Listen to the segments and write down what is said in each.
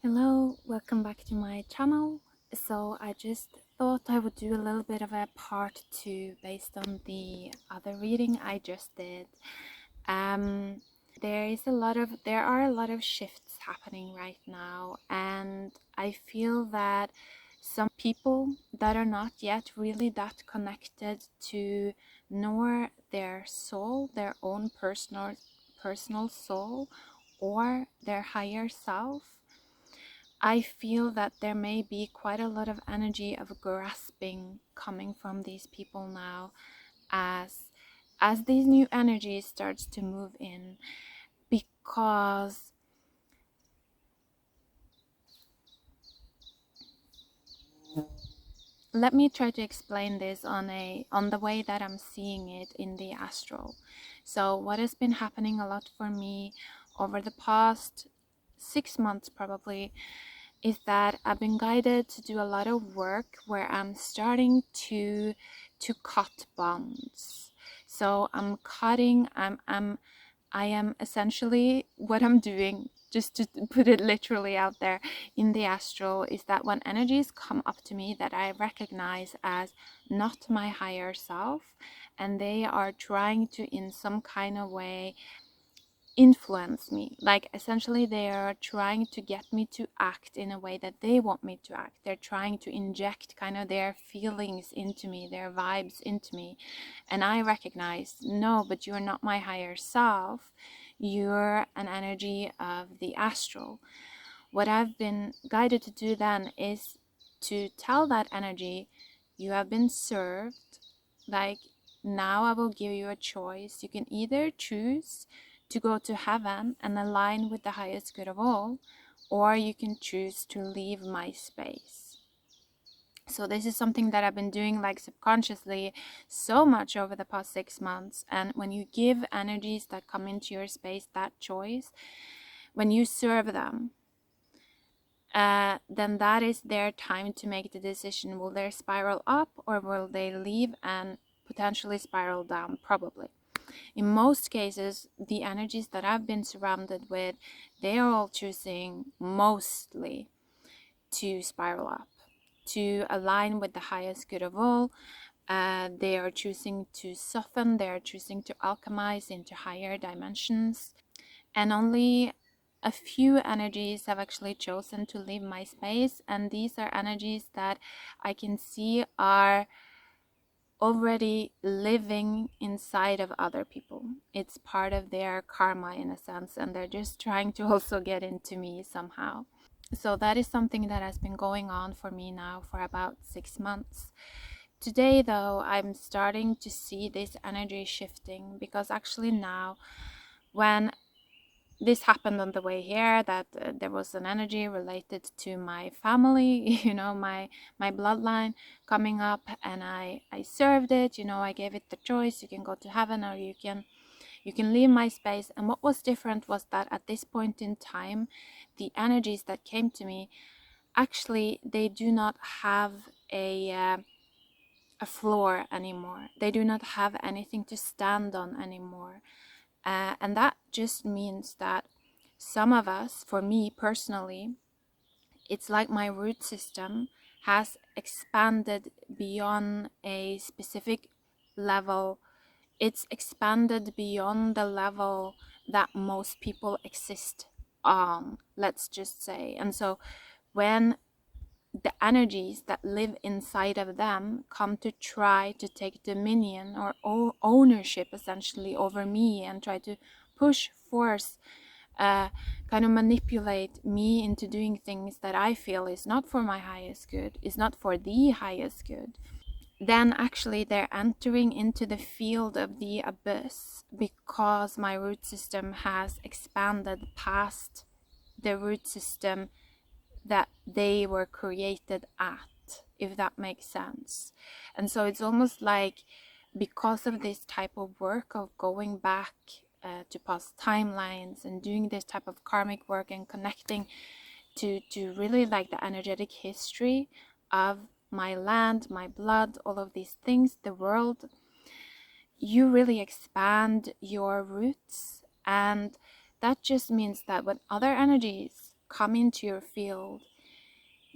Hello, welcome back to my channel. So I just thought I would do a little bit of a part 2 based on the other reading I just did. Um, there are a lot of shifts happening right now, and I feel that some people that are not yet really that connected to nor their soul, their own personal soul, or their higher self. I feel that there may be quite a lot of energy of grasping coming from these people now as these new energies starts to move in, because let me try to explain this on the way that I'm seeing it in the astral. So what has been happening a lot for me over the past 6 months probably is that I've been guided to do a lot of work where I'm starting to cut bonds. So I am essentially, what I'm doing, just to put it literally out there in the astral, is that when energies come up to me that I recognize as not my higher self, and they are trying to in some kind of way influence me, like essentially they are trying to get me to act in a way that they want me to act. They're trying to inject kind of their feelings into me, their vibes into me, and I recognize, no, but you're not my higher self, you're an energy of the astral. What I've been guided to do then is to tell that energy, you have been served, like, now I will give you a choice. You can either choose to go to heaven and align with the highest good of all, or you can choose to leave my space. So this is something that I've been doing like subconsciously so much over the past 6 months. And when you give energies that come into your space that choice, when you serve them, then that is their time to make the decision. Will they spiral up, or will they leave and potentially spiral down? Probably. In most cases, the energies that I've been surrounded with, they are all choosing mostly to spiral up, to align with the highest good of all. They are choosing to soften, they are choosing to alchemize into higher dimensions. And only a few energies have actually chosen to leave my space, and these are energies that I can see are already living inside of other people. It's part of their karma in a sense, and they're just trying to also get into me somehow. So that is something that has been going on for me now for about 6 months. Today, though, I'm starting to see this energy shifting, because actually now, when this happened on the way here, that there was an energy related to my family, my bloodline coming up, and I served it. I gave it the choice: you can go to heaven, or you can leave my space. And what was different was that at this point in time, the energies that came to me, actually they do not have a floor anymore. They do not have anything to stand on anymore. And that just means that some of us, for me personally, it's like my root system has expanded beyond a specific level. It's expanded beyond the level that most people exist on, let's just say. And so when the energies that live inside of them come to try to take dominion or ownership essentially over me, and try to push, force, kind of manipulate me into doing things that I feel is not for my highest good, is not for the highest good, then actually they're entering into the field of the abyss, because my root system has expanded past the root system that they were created at, if that makes sense. And so it's almost like, because of this type of work of going back to past timelines and doing this type of karmic work and connecting to really like the energetic history of my land, my blood, all of these things, the world, you really expand your roots. And that just means that when other energies come into your field,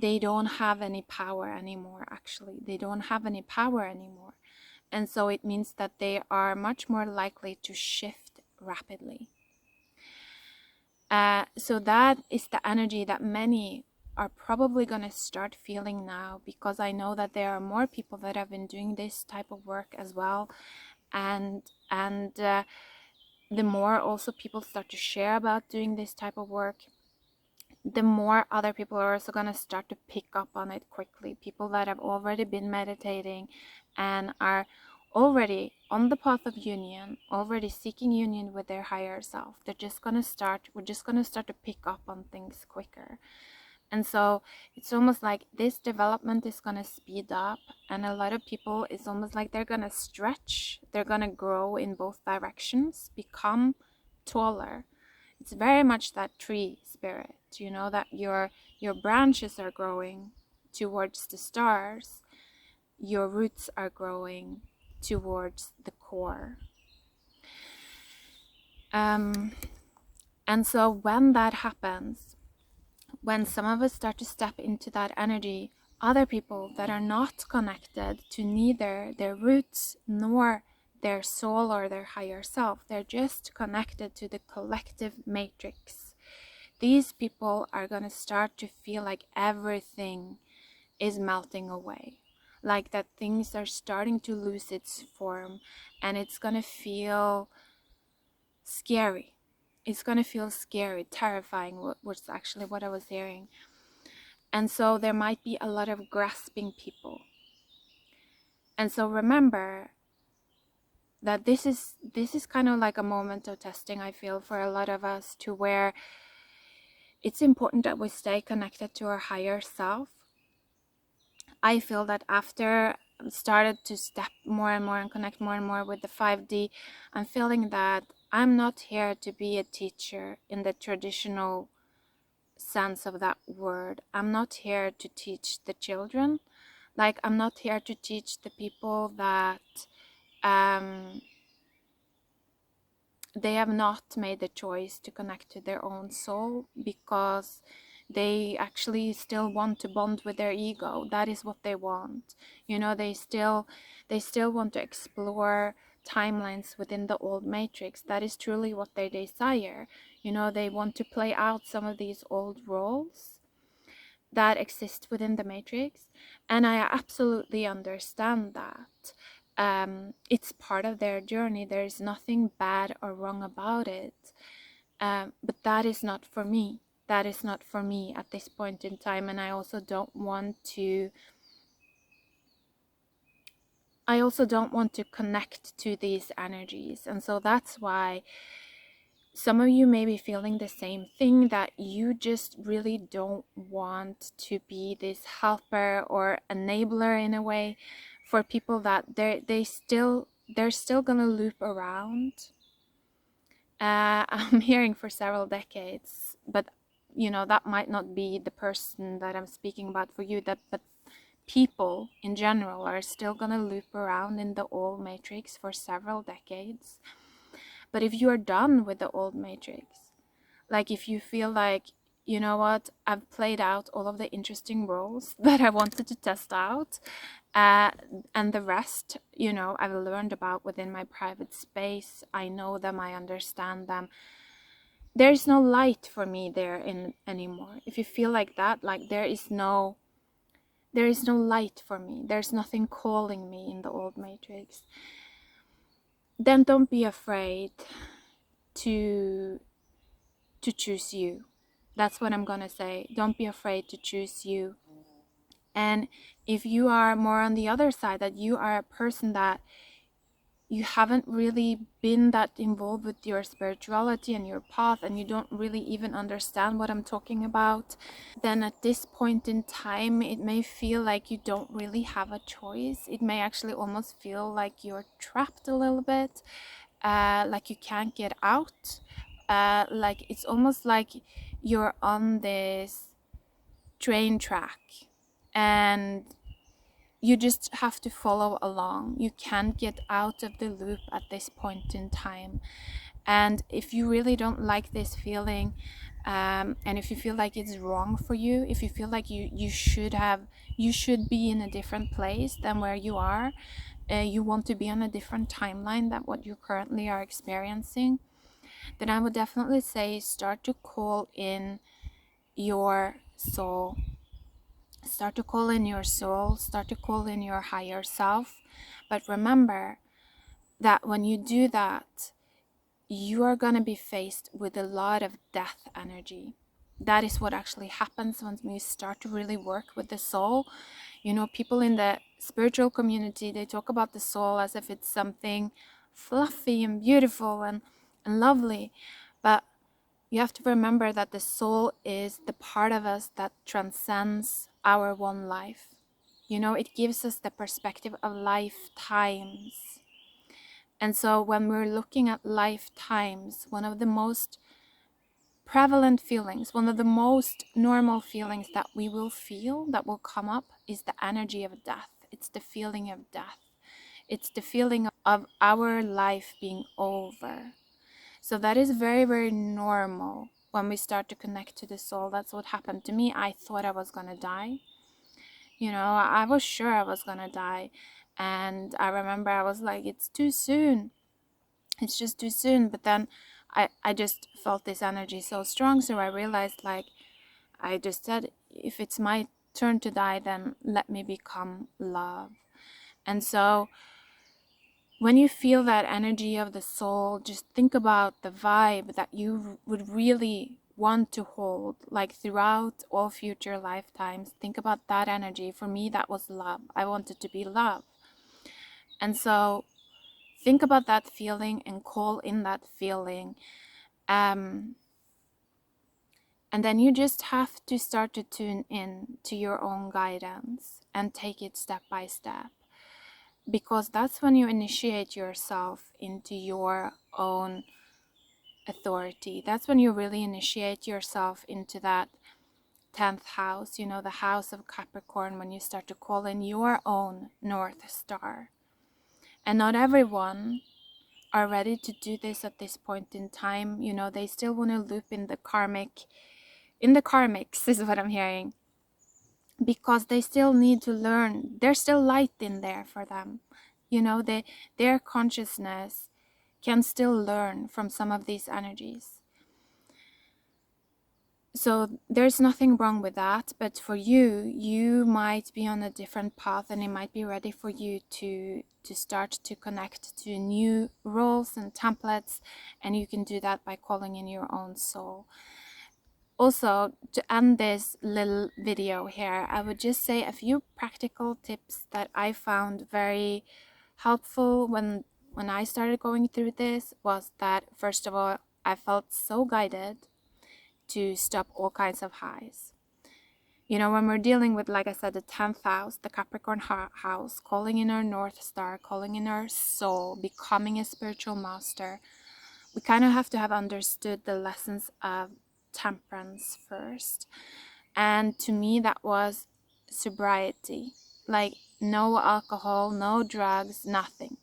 they don't have any power anymore. Actually, they don't have any power anymore. And so it means that they are much more likely to shift rapidly. So that is the energy that many are probably going to start feeling now, because I know that there are more people that have been doing this type of work as well. And the more also people start to share about doing this type of work, the more other people are also going to start to pick up on it quickly. People that have already been meditating and are already on the path of union, already seeking union with their higher self, we're just going to start to pick up on things quicker. And so it's almost like this development is going to speed up, and a lot of people, it's almost like they're going to stretch, they're going to grow in both directions, become taller. It's very much that tree spirit, you know, that your branches are growing towards the stars, your roots are growing towards the core. And so when that happens, when some of us start to step into that energy, other people that are not connected to neither their roots nor their soul or their higher self, they're just connected to the collective matrix. These people are going to start to feel like everything is melting away, like that things are starting to lose its form, and it's going to feel scary. It's going to feel scary, terrifying, which is actually what I was hearing. And so there might be a lot of grasping people. And so remember that this is kind of like a moment of testing, I feel, for a lot of us, to where it's important that we stay connected to our higher self. I feel that after I started to step more and more and connect more and more with the 5D, I'm feeling that I'm not here to be a teacher in the traditional sense of that word. I'm not here to teach the children. Like, I'm not here to teach the people that they have not made the choice to connect to their own soul, because they actually still want to bond with their ego. That is what they want. You know, they still want to explore timelines within the old matrix. That is truly what they desire. You know, they want to play out some of these old roles that exist within the matrix, and I absolutely understand that. It's part of their journey. There is nothing bad or wrong about it, but that is not for me. That is not for me at this point in time, and I also don't want to connect to these energies. And so that's why some of you may be feeling the same thing, that you just really don't want to be this helper or enabler in a way for people that they're still gonna loop around. I'm hearing for several decades, but you know, that might not be the person that I'm speaking about for you, but people in general are still gonna loop around in the old matrix for several decades. But if you are done with the old matrix, like if you feel like, you know what, I've played out all of the interesting roles that I wanted to test out, and the rest, you know, I've learned about within my private space, I know them, I understand them, there's no light for me there in anymore. If you feel like that, like there is no light for me, there's nothing calling me in the old matrix, then don't be afraid to choose you. That's what I'm gonna say. Don't be afraid to choose you. And if you are more on the other side, that you are a person that you haven't really been that involved with your spirituality and your path, and you don't really even understand what I'm talking about, then at this point in time, it may feel like you don't really have a choice. It may actually almost feel like you're trapped a little bit, like you can't get out. Like it's almost like you're on this train track and you just have to follow along. You can't get out of the loop at this point in time. And if you really don't like this feeling, And if you feel like it's wrong for you, if you feel like you should be in a different place than where you are, you want to be on a different timeline than what you currently are experiencing, then I would definitely say start to call in your soul. Start to call in your soul, start to call in your higher self. But remember that when you do that, you are going to be faced with a lot of death energy. That is what actually happens when we start to really work with the soul. You know, people in the spiritual community, they talk about the soul as if it's something fluffy and beautiful and lovely. But you have to remember that the soul is the part of us that transcends our one life. You know, it gives us the perspective of lifetimes. And so when we're looking at lifetimes, one of the most prevalent feelings, one of the most normal feelings that we will feel, that will come up, is the energy of death. It's the feeling of death. It's the feeling of our life being over. So that is very, very normal when we start to connect to the soul. That's what happened to me. I thought I was going to die. You know, I was sure I was going to die. And I remember I was like, it's too soon. It's just too soon. But then I just felt this energy so strong. So I realized, like, I just said, if it's my turn to die, then let me become love. And so when you feel that energy of the soul, just think about the vibe that you would really want to hold, like throughout all future lifetimes. Think about that energy. For me, that was love. I wanted to be love. And so think about that feeling and call in that feeling. And then you just have to start to tune in to your own guidance and take it step by step. Because that's when you initiate yourself into your own authority. That's when you really initiate yourself into that 10th house, you know, the house of Capricorn, when you start to call in your own North Star. And not everyone are ready to do this at this point in time. You know, they still want to loop in the karmics is what I'm hearing, because they still need to learn. There's still light in there for them. You know, their consciousness can still learn from some of these energies. So there's nothing wrong with that, but for you, you might be on a different path, and it might be ready for you to start to connect to new roles and templates, and you can do that by calling in your own soul. Also, to end this little video here, I would just say a few practical tips that I found very helpful when I started going through this was that, first of all, I felt so guided to stop all kinds of highs. You know, when we're dealing with, like I said, the 10th house, the Capricorn house, calling in our North Star, calling in our soul, becoming a spiritual master, we kind of have to have understood the lessons of temperance first. And to me, that was sobriety. Like, no alcohol, no drugs, nothing.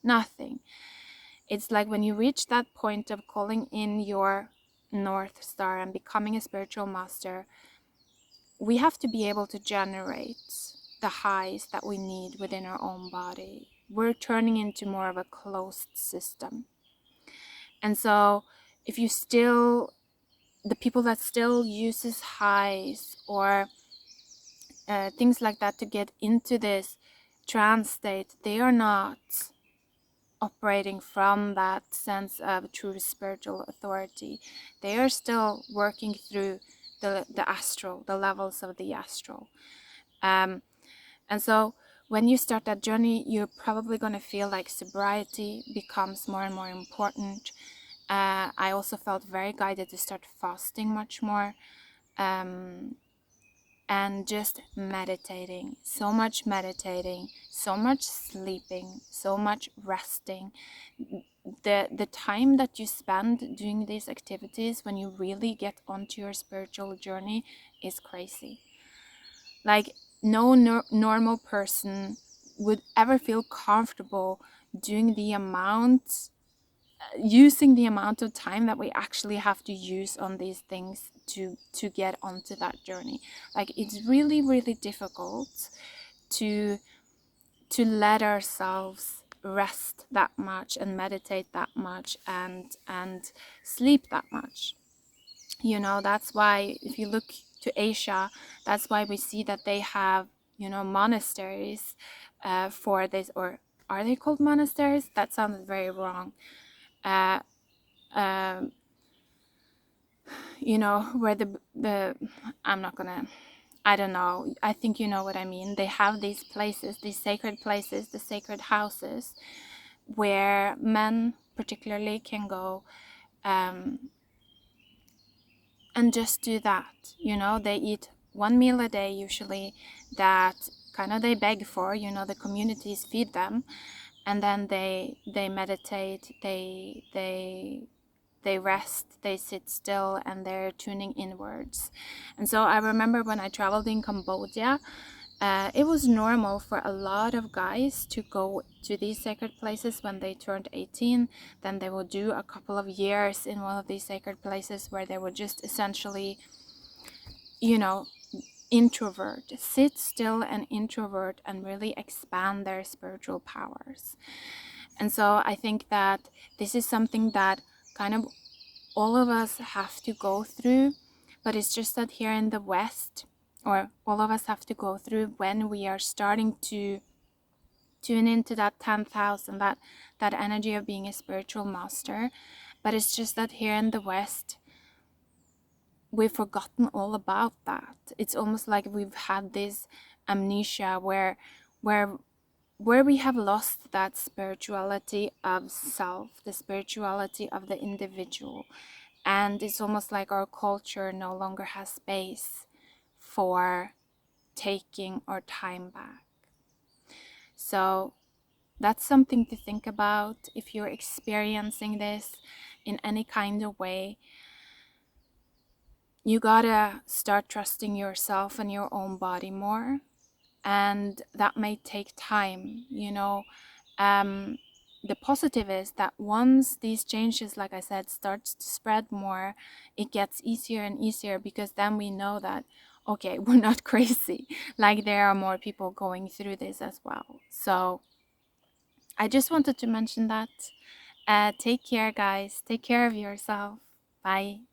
It's like when you reach that point of calling in your North Star and becoming a spiritual master, we have to be able to generate the highs that we need within our own body. We're turning into more of a closed system. And so if you still, the people that still uses highs or things like that to get into this trance state, they are not operating from that sense of true spiritual authority. They are still working through the astral, the levels of the astral. And so when you start that journey, you're probably going to feel like sobriety becomes more and more important. I also felt very guided to start fasting much more. And just meditating, so much sleeping, so much resting. The time that you spend doing these activities when you really get onto your spiritual journey is crazy. Like, no normal person would ever feel comfortable doing the amount using the amount of time that we actually have to use on these things to get onto that journey. Like, it's really, really difficult to let ourselves rest that much and meditate that much and sleep that much. You know, that's why if you look to Asia, that's why we see that they have, you know, monasteries for this. Or are they called monasteries? That sounded very wrong. uh, um, you know, where the I'm not gonna, I don't know, I think you know what I mean. They have these places, these sacred places, the sacred houses, where men particularly can go um, and just do that. You know, they eat one meal a day usually, that kind of they beg for, you know, the communities feed them, and then they meditate, they rest, they sit still, and they're tuning inwards. And so I remember when I traveled in Cambodia, it was normal for a lot of guys to go to these sacred places when they turned 18. Then they would do a couple of years in one of these sacred places where they would just essentially, you know, introvert, sit still and introvert, and really expand their spiritual powers. And so I think that this is something that kind of all of us have to go through, but it's just that here in the West, or all of us have to go through when we are starting to tune into that 10,000, that energy of being a spiritual master. But it's just that here in the West, we've forgotten all about that. It's almost like we've had this amnesia where where we have lost that spirituality of self, the spirituality of the individual. And it's almost like our culture no longer has space for taking our time back. So that's something to think about if you're experiencing this in any kind of way. You gotta start trusting yourself and your own body more. And that may take time, you know. The positive is that once these changes, like I said, starts to spread more, it gets easier and easier, because then we know that, okay, we're not crazy. Like, there are more people going through this as well. So I just wanted to mention that. Take care, guys. Take care of yourself. Bye.